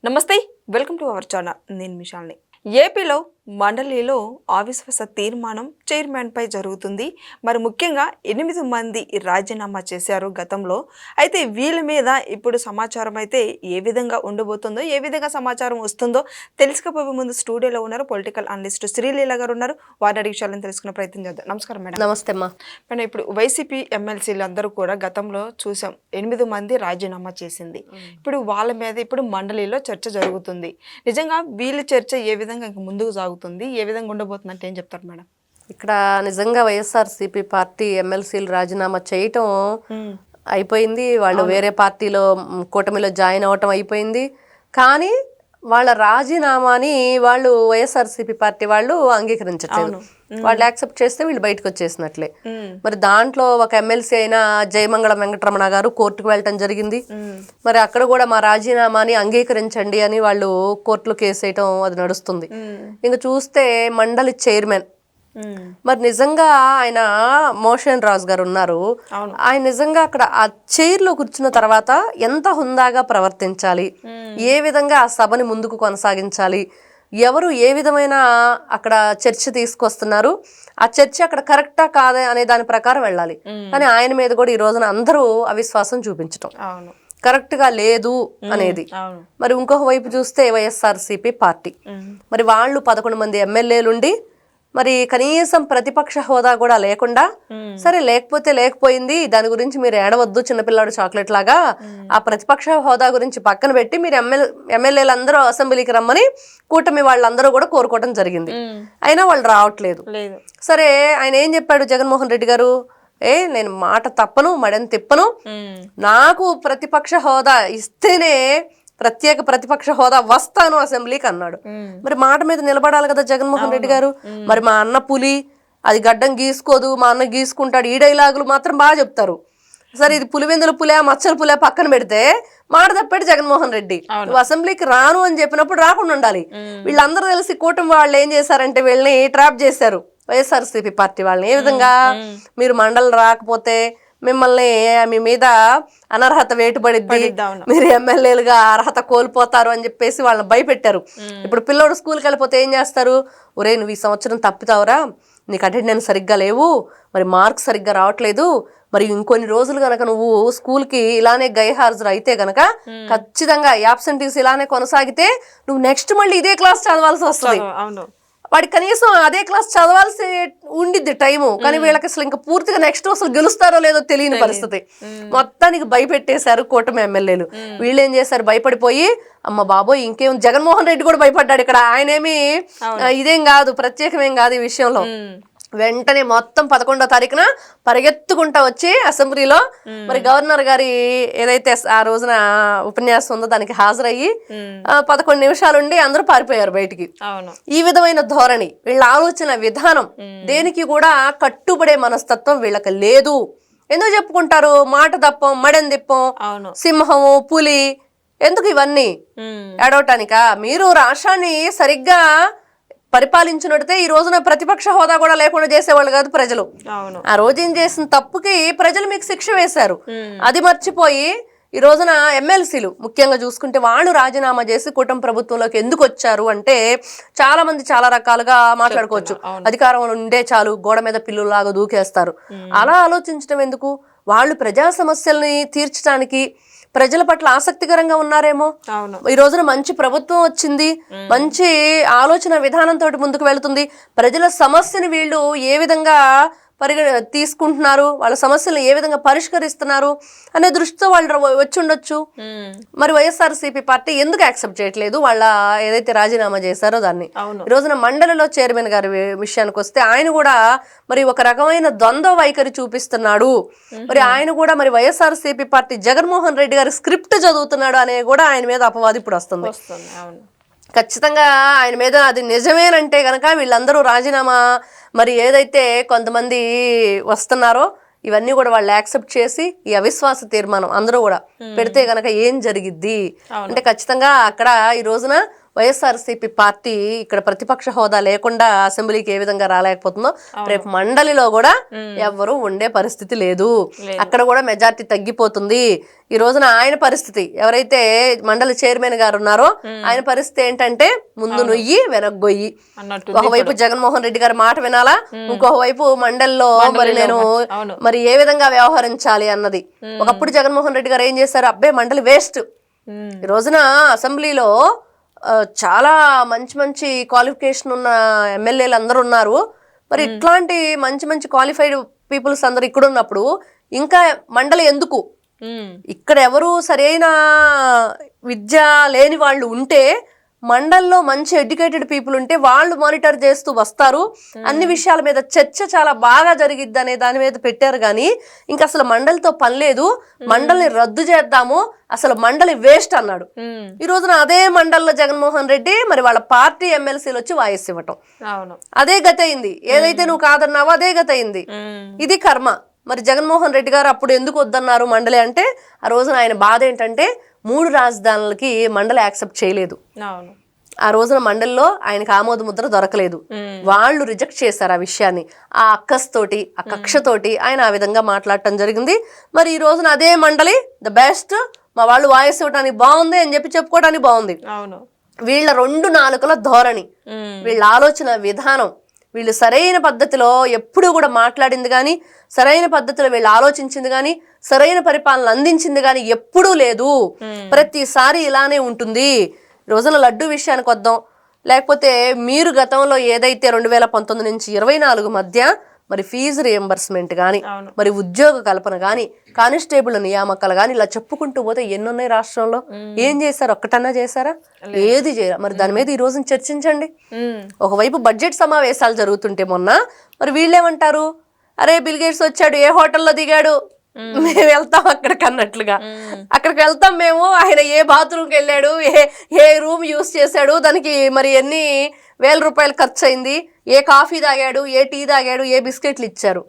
నమస్తే, welcome to our channel. నేను మిషాల్ని. ఏపీలో మండలిలో అవిశ్వాస తీర్మానం చైర్మన్పై జరుగుతుంది. మరి ముఖ్యంగా 8 మంది రాజీనామా చేశారు గతంలో. అయితే వీళ్ళ మీద ఇప్పుడు సమాచారం అయితే ఏ విధంగా ఉండబోతుందో, ఏ విధంగా సమాచారం వస్తుందో తెలుసుకోబోయే ముందు స్టూడియోలో ఉన్నారు పొలిటికల్ అనలిస్ట్ శ్రీలీల గారు ఉన్నారు. వారి అడిగి విషయాలను తెలుసుకునే ప్రయత్నం చేద్దాం. నమస్కారం మేడం. నమస్తే అమ్మా. మేడం, ఇప్పుడు వైసీపీ ఎమ్మెల్సీలు అందరూ కూడా గతంలో చూసాం 8 మంది రాజీనామా చేసింది. ఇప్పుడు వాళ్ళ మీద ఇప్పుడు మండలిలో చర్చ జరుగుతుంది. నిజంగా వీళ్ళ చర్చ ఏ విధంగా ఇంకా ముందుకు సాగుతుంది, ఏ విధంగా ఉండబోతుంది అంటే ఏం చెప్తారు మేడం? ఇక్కడ నిజంగా వైఎస్ఆర్సీపీ పార్టీ ఎమ్మెల్సీలు రాజీనామా చేయటం అయిపోయింది. వాళ్ళు వేరే పార్టీలో కూటమిలో జాయిన్ అవ్వటం అయిపోయింది. కానీ వాళ్ళ రాజీనామాని వాళ్ళు వైఎస్ఆర్సీపీ పార్టీ వాళ్ళు అంగీకరించట్లేదు. వాళ్ళు యాక్సెప్ట్ చేస్తే వీళ్ళు బయటకు వచ్చేసినట్లే. మరి దాంట్లో ఒక ఎమ్మెల్సీ అయిన జయమంగళం వెంకటరమణ గారు కోర్టుకు వెళ్ళటం జరిగింది. మరి అక్కడ కూడా మా రాజీనామాని అంగీకరించండి అని వాళ్ళు కోర్టులో కేసు వేయటం అది నడుస్తుంది. ఇంకా చూస్తే మండలి చైర్మన్ మరి నిజంగా ఆయన మోషన్ రాజు గారు ఉన్నారు. ఆయన నిజంగా అక్కడ ఆ చైర్లో కూర్చున్న తర్వాత ఎంత హుందాగా ప్రవర్తించాలి, ఏ విధంగా ఆ సభని ముందుకు కొనసాగించాలి, ఎవరు ఏ విధమైన అక్కడ చర్చ తీసుకొస్తున్నారు, ఆ చర్చ అక్కడ కరెక్టా కాదా అనే దాని ప్రకారం వెళ్ళాలి. కానీ ఆయన మీద కూడా ఈ రోజున అందరూ అవిశ్వాసం చూపించటం కరెక్ట్ గా లేదు అనేది. మరి ఇంకొక వైపు చూస్తే వైఎస్ఆర్సీపీ పార్టీ మరి వాళ్ళు 11 మంది ఎమ్మెల్యేలుండి మరి కనీసం ప్రతిపక్ష హోదా కూడా లేకుండా, సరే లేకపోతే లేకపోయింది, దాని గురించి మీరు ఏడవద్దు చిన్నపిల్లాడు చాక్లెట్ లాగా, ఆ ప్రతిపక్ష హోదా గురించి పక్కన పెట్టి మీరు ఎమ్మెల్యేలందరూ అసెంబ్లీకి రమ్మని కూటమి వాళ్ళందరూ కూడా కోరుకోవడం జరిగింది. అయినా వాళ్ళు రావట్లేదు. సరే ఆయన ఏం చెప్పాడు జగన్మోహన్ రెడ్డి గారు, నేను మాట తప్పను, మడని తిప్పను, నాకు ప్రతిపక్ష హోదా ఇస్తేనే ప్రత్యేక ప్రతిపక్ష హోదా వస్తాను అసెంబ్లీకి అన్నాడు. మరి మాట మీద నిలబడాలి కదా జగన్మోహన్ రెడ్డి గారు. మరి మా అన్న పులి అది గడ్డం గీసుకోదు, మా అన్న గీసుకుంటాడు, ఈ డైలాగులు మాత్రం బాగా చెప్తారు. సరే ఇది పులివెందుల పులే మచ్చల పులే పక్కన పెడితే మాట తప్పాడు జగన్మోహన్ రెడ్డి. నువ్వు అసెంబ్లీకి రాను అని చెప్పినప్పుడు రాకుండా ఉండాలి. వీళ్ళందరూ తెలిసి కూటమి వాళ్ళు ఏం చేశారంటే వీళ్ళని ట్రాప్ చేశారు, వైఎస్ఆర్సీపీ పార్టీ వాళ్ళని. ఏ విధంగా, మీరు మండలి రాకపోతే మిమ్మల్ని మీ మీద అనర్హత వేటుపడిద్ది, మీరు ఎమ్మెల్యేలుగా అర్హత కోల్పోతారు అని చెప్పేసి వాళ్ళని భయపెట్టారు. ఇప్పుడు పిల్లోడు స్కూల్కి వెళ్ళిపోతే ఏం చేస్తారు, ఒరే నువ్వు ఈ సంవత్సరం తప్పుతావురా, నీకు అటెండెన్స్ సరిగ్గా లేవు, మరి మార్క్స్ సరిగ్గా రావట్లేదు, మరి ఇంకొన్ని రోజులు గనక నువ్వు స్కూల్కి ఇలానే గైహాజరు అయితే గనక ఖచ్చితంగా యాబ్సెంటీస్ ఇలానే కొనసాగితే నువ్వు నెక్స్ట్ మళ్ళీ ఇదే క్లాస్ చదవాల్సి వస్తుంది. వాడి కనీసం అదే క్లాస్ చదవాల్సి ఉండిద్ది టైము, కానీ వీళ్ళకి అసలు ఇంకా పూర్తిగా నెక్స్ట్ అసలు గెలుస్తారో లేదో తెలియని పరిస్థితి. మొత్తానికి భయపెట్టేశారు కూటమి ఎమ్మెల్యేలు. వీళ్ళు ఏం చేశారు, భయపడిపోయి అమ్మ బాబోయ్ ఇంకేం, జగన్మోహన్ రెడ్డి కూడా భయపడ్డాడు. ఇక్కడ ఆయనేమి ఇదేం కాదు, ప్రత్యేకమేం కాదు ఈ విషయంలో. వెంటనే మొత్తం 11వ తారీఖున పరిగెత్తుకుంటా వచ్చి అసెంబ్లీలో మరి గవర్నర్ గారి ఏదైతే ఆ రోజున ఉపన్యాసం ఉందో దానికి హాజరయ్యి 11 నిమిషాలుండి అందరూ పారిపోయారు బయటికి. ఈ విధమైన ధోరణి, వీళ్ళ ఆలోచన విధానం, దేనికి కూడా కట్టుబడే మనస్తత్వం వీళ్ళకి లేదు. ఎందుకు చెప్పుకుంటారు, మాట తప్పం మడని తిప్పం, సింహము పులి, ఎందుకు ఇవన్నీ ఏడవటానికా? మీరు రాష్ట్రాన్ని సరిగ్గా పరిపాలించినట్టే ఈ రోజున ప్రతిపక్ష హోదా కూడా లేకుండా చేసేవాళ్ళు కాదు ప్రజలు. ఆ రోజు ఏం చేసిన తప్పుకి ప్రజలు మీకు శిక్ష వేశారు. అది మర్చిపోయి ఈ రోజున ఎమ్మెల్సీలు ముఖ్యంగా చూసుకుంటే వాళ్ళు రాజీనామా చేసి కూటమి ప్రభుత్వంలోకి ఎందుకు వచ్చారు అంటే చాలా మంది చాలా రకాలుగా మాట్లాడుకోవచ్చు. అధికారంలో ఉండే చాలు గోడ మీద పిల్లులాగా దూకేస్తారు. అలా ఆలోచించడం ఎందుకు? వాళ్ళు ప్రజా సమస్యల్ని తీర్చడానికి ప్రజల పట్ల ఆసక్తికరంగా ఉన్నారేమో. ఈ రోజున మంచి ప్రభుత్వం వచ్చింది, మంచి ఆలోచన విధానంతో ముందుకు వెళుతుంది, ప్రజల సమస్యని వీళ్ళు ఏ విధంగా తీసుకుంటున్నారు, వాళ్ళ సమస్యలను ఏ విధంగా పరిష్కరిస్తున్నారు అనే దృష్టితో వాళ్ళు వచ్చి ఉండొచ్చు. మరి వైఎస్ఆర్సీపీ పార్టీ ఎందుకు యాక్సెప్ట్ చేయట్లేదు వాళ్ళ ఏదైతే రాజీనామా చేశారో దాన్ని? ఈ రోజున మండలిలో చైర్మన్ గారి విషయానికి వస్తే ఆయన కూడా మరి ఒక రకమైన ద్వంద్వ వైఖరి చూపిస్తున్నాడు. మరి ఆయన కూడా మరి వైఎస్ఆర్సీపీ పార్టీ జగన్మోహన్ రెడ్డి గారి స్క్రిప్ట్ చదువుతున్నాడు అనే కూడా ఆయన మీద అపవాదు ఇప్పుడు వస్తుంది. ఖచ్చితంగా ఆయన మీద అది నిజమేనంటే గనక వీళ్ళందరూ రాజీనామా మరి ఏదైతే కొంతమంది వస్తున్నారో ఇవన్నీ కూడా వాళ్ళు యాక్సెప్ట్ చేసి ఈ అవిశ్వాస తీర్మానం అందరూ కూడా పెడితే గనక ఏం జరిగిద్ది అంటే ఖచ్చితంగా అక్కడ ఈ రోజున వైఎస్ఆర్సీపీ పార్టీ ఇక్కడ ప్రతిపక్ష హోదా లేకుండా అసెంబ్లీకి ఏ విధంగా రాలేకపోతుందో రేపు మండలిలో కూడా ఎవ్వరూ ఉండే పరిస్థితి లేదు. అక్కడ కూడా మెజార్టీ తగ్గిపోతుంది. ఈ రోజున ఆయన పరిస్థితి, ఎవరైతే మండలి చైర్మన్ గారు ఉన్నారో ఆయన పరిస్థితి ఏంటంటే ముందు నుయ్యి వెనగ్గొయ్యి. ఒకవైపు జగన్మోహన్ రెడ్డి గారి మాట వినాలా, ఇంకొక వైపు మండలిలో మరి నేను మరి ఏ విధంగా వ్యవహరించాలి అన్నది. ఒకప్పుడు జగన్మోహన్ రెడ్డి గారు ఏం చేశారు, అబ్బే మండలి వేస్ట్. ఈ రోజున అసెంబ్లీలో చాలా మంచి మంచి క్వాలిఫికేషన్ ఉన్న ఎమ్మెల్యేలు అందరూ ఉన్నారు. మరి ఇట్లాంటి మంచి మంచి క్వాలిఫైడ్ పీపుల్స్ అందరు ఇక్కడ ఉన్నప్పుడు ఇంకా మండలి ఎందుకు? ఇక్కడ ఎవరు సరైన విద్య లేని వాళ్ళు ఉంటే మండల్లో మంచి ఎడ్యుకేటెడ్ పీపుల్ ఉంటే వాళ్ళు మానిటర్ చేస్తూ వస్తారు. అన్ని విషయాల మీద చర్చ చాలా బాగా జరిగిద్ది అనే దాని మీద పెట్టారు. కానీ ఇంకా అసలు మండలితో పని లేదు, మండలిని రద్దు చేద్దాము, అసలు మండలి వేస్ట్ అన్నాడు. ఈ రోజున అదే మండలిలో జగన్మోహన్ రెడ్డి మరి వాళ్ళ పార్టీ ఎమ్మెల్సీలు వచ్చి వాయిస్ ఇవ్వటం, అదే గతి అయింది. ఏదైతే నువ్వు కాదన్నావో అదే గతి అయింది. ఇది కర్మ. మరి జగన్మోహన్ రెడ్డి గారు అప్పుడు ఎందుకు వద్దన్నారు మండలి అంటే, ఆ రోజున ఆయన బాధ ఏంటంటే 3 రాజధానులకి మండలి యాక్సెప్ట్ చేయలేదు. ఆ రోజున మండలిలో ఆయనకు ఆమోద ముద్ర దొరకలేదు. వాళ్ళు రిజెక్ట్ చేశారు ఆ విషయాన్ని. ఆ అక్కస్తోటి ఆ కక్షతోటి ఆయన ఆ విధంగా మాట్లాడటం జరిగింది. మరి ఈ రోజున అదే మండలి ద బెస్ట్, మా వాళ్ళు వాయిస్ ఇవ్వడానికి బాగుంది అని చెప్పి చెప్పుకోవడానికి బాగుంది. వీళ్ళ 2 నాలుకల ధోరణి, వీళ్ళ ఆలోచన విధానం, వీళ్ళు సరైన పద్ధతిలో ఎప్పుడు కూడా మాట్లాడింది కానీ, సరైన పద్ధతిలో వీళ్ళు ఆలోచించింది కానీ, సరైన పరిపాలన అందించింది కానీ ఎప్పుడూ లేదు. ప్రతిసారి ఇలానే ఉంటుంది. రోజున లడ్డు విషయానికి వద్దాం, లేకపోతే మీరు గతంలో ఏదైతే 2019 నుంచి 24 మధ్య మరి ఫీజు రియంబర్స్మెంట్ కానీ, మరి ఉద్యోగ కల్పన కానీ, కానిస్టేబుల్ నియామకాలు కానీ, ఇలా చెప్పుకుంటూ పోతే ఎన్నున్నాయి రాష్ట్రంలో. ఏం చేశారు? ఒక్కటన్నా చేశారా? ఏది చేయరా? మరి దాని మీద ఈ రోజున చర్చించండి. ఒకవైపు బడ్జెట్ సమావేశాలు జరుగుతుంటే మొన్న మరి వీళ్ళేమంటారు, అరే బిల్ గేట్స్ వచ్చాడు, ఏ హోటల్లో దిగాడు, మేము వెళ్తాం అక్కడికి అన్నట్లుగా. అక్కడికి వెళ్తాం మేము, ఆయన ఏ బాత్రూమ్కి వెళ్ళాడు, ఏ రూమ్ యూస్ చేశాడు, దానికి మరి ఎన్ని వేల రూపాయలు ఖర్చు అయింది, ఏ కాఫీ తాగాడు, ఏ టీ తాగాడు, ఏ బిస్కెట్లు ఇచ్చారు,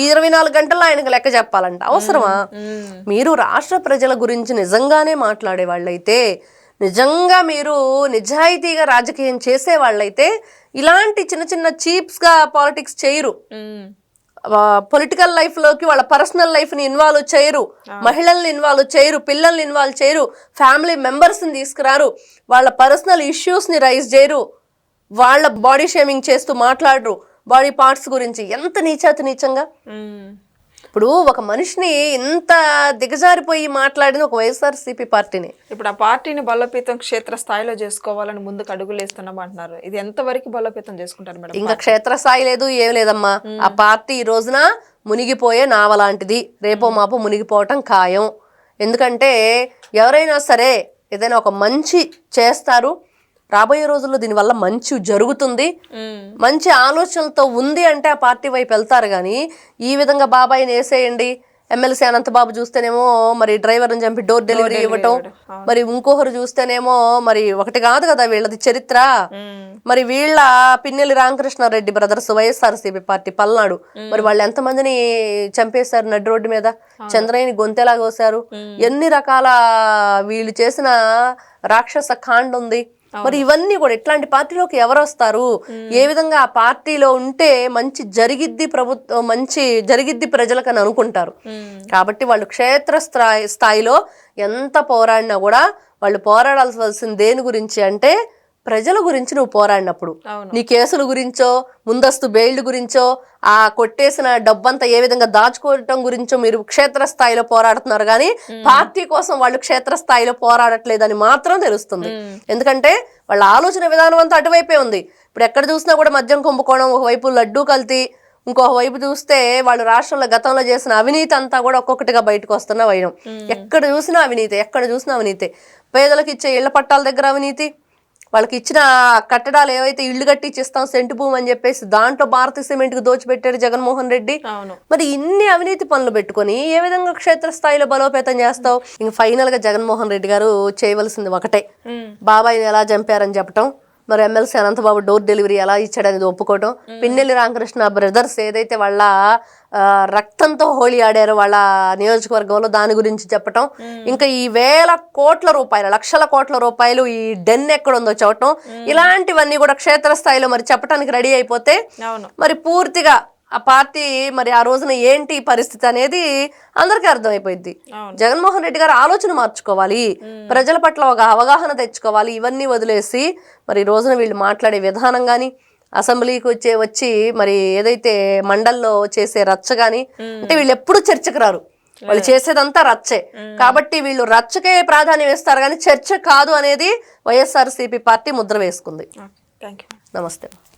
ఈ 24 గంటల్లో ఆయనకు లెక్క చెప్పాలంట. అవసరమా? మీరు రాష్ట్ర ప్రజల గురించి నిజంగానే మాట్లాడే వాళ్ళైతే, నిజంగా మీరు నిజాయితీగా రాజకీయం చేసే వాళ్ళైతే ఇలాంటి చిన్న చిన్న చీప్స్గా పాలిటిక్స్ చేయరు. పొలిటికల్ లైఫ్ లోకి వాళ్ళ పర్సనల్ లైఫ్ ని ఇన్వాల్వ్ చేయరు, మహిళల్ని ఇన్వాల్వ్ చేయరు, పిల్లల్ని ఇన్వాల్వ్ చేయరు, ఫ్యామిలీ మెంబర్స్ ని తీసుకురారు, వాళ్ళ పర్సనల్ ఇష్యూస్ ని రైజ్ చేయరు, వాళ్ళ బాడీ షేమింగ్ చేస్తూ మాట్లాడరు, బాడీ పార్ట్స్ గురించి. ఎంత నీచంగా. ఇప్పుడు ఒక మనిషిని ఇంత దిగజారిపోయి మాట్లాడిన ఒక వైఎస్ఆర్సీపీ పార్టీని, ఇప్పుడు ఆ పార్టీని బలోపేతం క్షేత్ర స్థాయిలో చేసుకోవాలని ముందుకు అడుగులు వేస్తున్నాం అంటున్నారు. ఇది ఎంత వరకు బలోపేతం చేసుకుంటారు మేడం? ఇంకా క్షేత్రస్థాయి లేదు, ఏం లేదమ్మా. ఆ పార్టీ ఈ రోజున మునిగిపోయే నావ లాంటిది. రేపో మాపో మునిగిపోవటం ఖాయం. ఎందుకంటే ఎవరైనా సరే ఏదైనా ఒక మంచి చేస్తారు, రాబోయే రోజుల్లో దీనివల్ల మంచి జరుగుతుంది, మంచి ఆలోచనలతో ఉంది అంటే ఆ పార్టీ వైపు వెళ్తారు. కానీ ఈ విధంగా బాబాయిని వేసేయండి, ఎమ్మెల్సీ అనంతబాబు చూస్తేనేమో మరి డ్రైవర్ని చంపి డోర్ డెలివరీ ఇవ్వటం, మరి ఇంకొకరు చూస్తేనేమో మరి ఒకటి కాదు కదా వీళ్ళది చరిత్ర. మరి వీళ్ళ పిన్నెల్లి రామకృష్ణారెడ్డి బ్రదర్స్ వైఎస్ఆర్సీపీ పార్టీ పల్నాడు, మరి వాళ్ళు ఎంతమందిని చంపేశారు నడి రోడ్డు మీద, చంద్రయ్యని గొంతెలా కోసారు, ఎన్ని రకాల వీళ్ళు చేసిన రాక్షస కాండ ఉంది. మరి ఇవన్నీ కూడా ఇట్లాంటి పార్టీలోకి ఎవరు వస్తారు, ఏ విధంగా ఆ పార్టీలో ఉంటే మంచి జరిగిద్ది, ప్రభుత్వం మంచి జరిగిద్ది ప్రజలకని అనుకుంటారు. కాబట్టి వాళ్ళు క్షేత్ర స్థాయిలో ఎంత పోరాడినా కూడా వాళ్ళు పోరాడాల్సిన దేని గురించి అంటే ప్రజల గురించి నువ్వు పోరాడినప్పుడు. నీ కేసుల గురించో, ముందస్తు బెయిల్ గురించో, ఆ కొట్టేసిన డబ్బంతా ఏ విధంగా దాచుకోవటం గురించో మీరు క్షేత్రస్థాయిలో పోరాడుతున్నారు. కానీ పార్టీ కోసం వాళ్ళు క్షేత్రస్థాయిలో పోరాడట్లేదని మాత్రం తెలుస్తుంది. ఎందుకంటే వాళ్ళ ఆలోచన విధానం అంతా అటువైపే ఉంది. ఇప్పుడు ఎక్కడ చూసినా కూడా మద్యం కుంభకోణం, ఒకవైపు లడ్డూ కల్తీ, ఇంకొక వైపు చూస్తే వాళ్ళు రాష్ట్రంలో గతంలో చేసిన అవినీతి అంతా కూడా ఒక్కొక్కటిగా బయటకు వస్తున్న వైనం. ఎక్కడ చూసినా అవినీతి, ఎక్కడ చూసినా అవినీతి. పేదలకు ఇచ్చే ఇళ్ల పట్టాల దగ్గర అవినీతి, వాళ్ళకి ఇచ్చిన కట్టడాలు ఏవైతే ఇళ్లు కట్టించి ఇస్తాం సెంటు భూమి అని చెప్పేసి దాంట్లో భారతీయ సిమెంట్ కు దోచిపెట్టాడు జగన్మోహన్ రెడ్డి. మరి ఇన్ని అవినీతి పనులు పెట్టుకొని ఏ విధంగా క్షేత్రస్థాయిలో బలోపేతం చేస్తావు? ఇంక ఫైనల్ గా జగన్మోహన్ రెడ్డి గారు చేయవలసింది ఒకటే, బాబాయిని ఎలా చంపారని చెప్పటం, మరి ఎమ్మెల్సీ అనంతబాబు డోర్ డెలివరీ ఎలా ఇచ్చాడు అనేది ఒప్పుకోవటం, పిన్నెల్లి రామకృష్ణ బ్రదర్స్ ఏదైతే వాళ్ళ రక్తంతో హోళీ ఆడారో వాళ్ళ నియోజకవర్గంలో దాని గురించి చెప్పటం, ఇంకా ఈ వేల కోట్ల రూపాయలు, లక్షల కోట్ల రూపాయలు ఈ డెన్ ఎక్కడుందో చెప్పటం, ఇలాంటివన్నీ కూడా క్షేత్రస్థాయిలో మరి చెప్పడానికి రెడీ అయిపోతే మరి పూర్తిగా ఆ పార్టీ మరి ఆ రోజున ఏంటి పరిస్థితి అనేది అందరికీ అర్థమైపోయింది. జగన్మోహన్ రెడ్డి గారు ఆలోచన మార్చుకోవాలి, ప్రజల పట్ల ఒక అవగాహన తెచ్చుకోవాలి. ఇవన్నీ వదిలేసి మరి ఈ రోజున వీళ్ళు మాట్లాడే విధానం కానీ, అసెంబ్లీకి వచ్చి మరి ఏదైతే మండల్లో చేసే రచ్చ కానీ, అంటే వీళ్ళు ఎప్పుడు చర్చకు రారు, వాళ్ళు చేసేదంతా రచ్చే. కాబట్టి వీళ్ళు రచ్చకే ప్రాధాన్యం ఇస్తారు కానీ చర్చ కాదు అనేది వైఎస్ఆర్సీపీ పార్టీ ముద్ర వేసుకుంది. Thank you. నమస్తే.